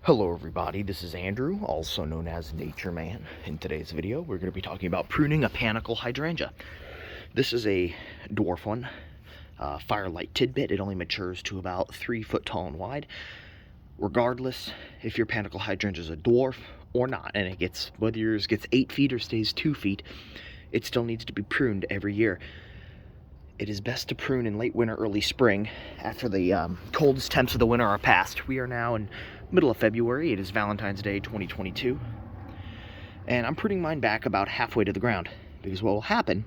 Hello everybody, this is Andrew, also known as Nature Man. In today's video, we're going to be talking about pruning a Panicle Hydrangea. This is a dwarf one, Fire Light Tidbit. It only matures to about 3 foot tall and wide. Regardless if your Panicle Hydrangea is a dwarf or not, and it gets, whether yours gets 8 feet or stays 2 feet, it still needs to be pruned every year. It is best to prune in late winter, early spring, after the coldest temps of the winter are past. We are now in middle of February. It is Valentine's Day 2022. And I'm pruning mine back about halfway to the ground. Because what will happen,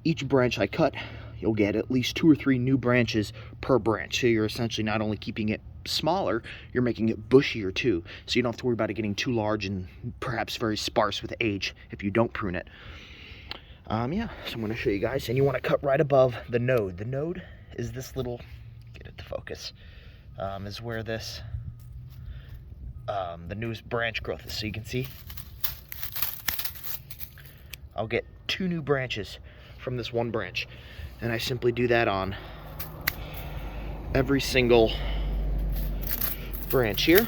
each branch I cut, you'll get at least 2 or 3 new branches per branch. So you're essentially not only keeping it smaller, you're making it bushier too. So you don't have to worry about it getting too large and perhaps very sparse with age if you don't prune it. Yeah, so I'm going to show you guys, and you want to cut right above the node. The node is this little, get it to focus, is where this, the newest branch growth is. So you can see, I'll get 2 new branches from this one branch, and I simply do that on every single branch here,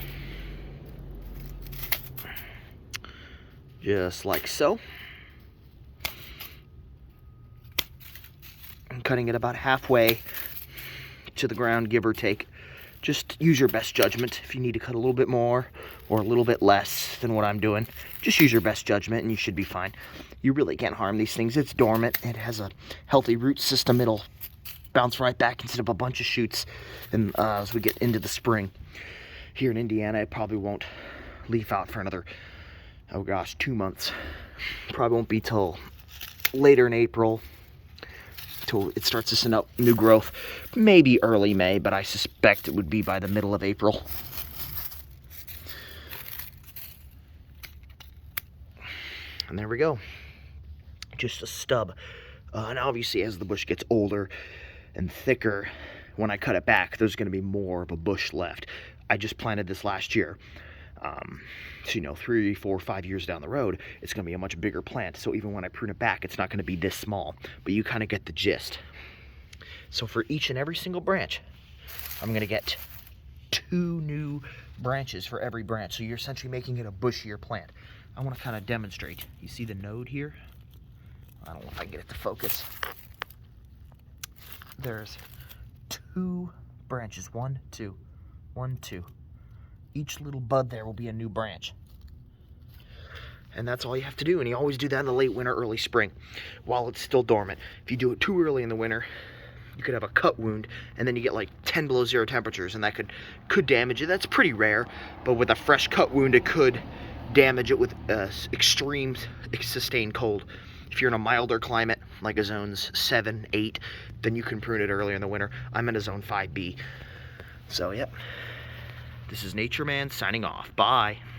just like so. I'm cutting it about halfway to the ground, give or take. Just use your best judgment. If you need to cut a little bit more or a little bit less than what I'm doing, just use your best judgment and you should be fine. You really can't harm these things. It's dormant. It has a healthy root system. It'll bounce right back instead of a bunch of shoots. And as we get into the spring, here in Indiana, it probably won't leaf out for another, oh gosh, 2 months. Probably won't be till later in April, till it starts to send out new growth. Maybe early May, but I suspect it would be by the middle of April. And there we go. Just a stub. And obviously as the bush gets older and thicker, when I cut it back, there's going to be more of a bush left. I just planted this last year. So, 3, 4, 5 years down the road, it's going to be a much bigger plant. So even when I prune it back, it's not going to be this small. But you kind of get the gist. So for each and every single branch, I'm going to get 2 new branches for every branch. So you're essentially making it a bushier plant. I want to kind of demonstrate. You see the node here? I don't know if I can get it to focus. There's 2 branches. 1, 2. 1, 2. Each little bud there will be a new branch. And that's all you have to do. And you always do that in the late winter, early spring, while it's still dormant. If you do it too early in the winter, you could have a cut wound, and then you get like 10 below 0 temperatures, and that could damage it. That's pretty rare, but with a fresh cut wound, it could damage it with extreme sustained cold. If you're in a milder climate, like a zones 7, 8, then you can prune it earlier in the winter. I'm in a zone 5B. So, yep. This is Nature Man signing off. Bye.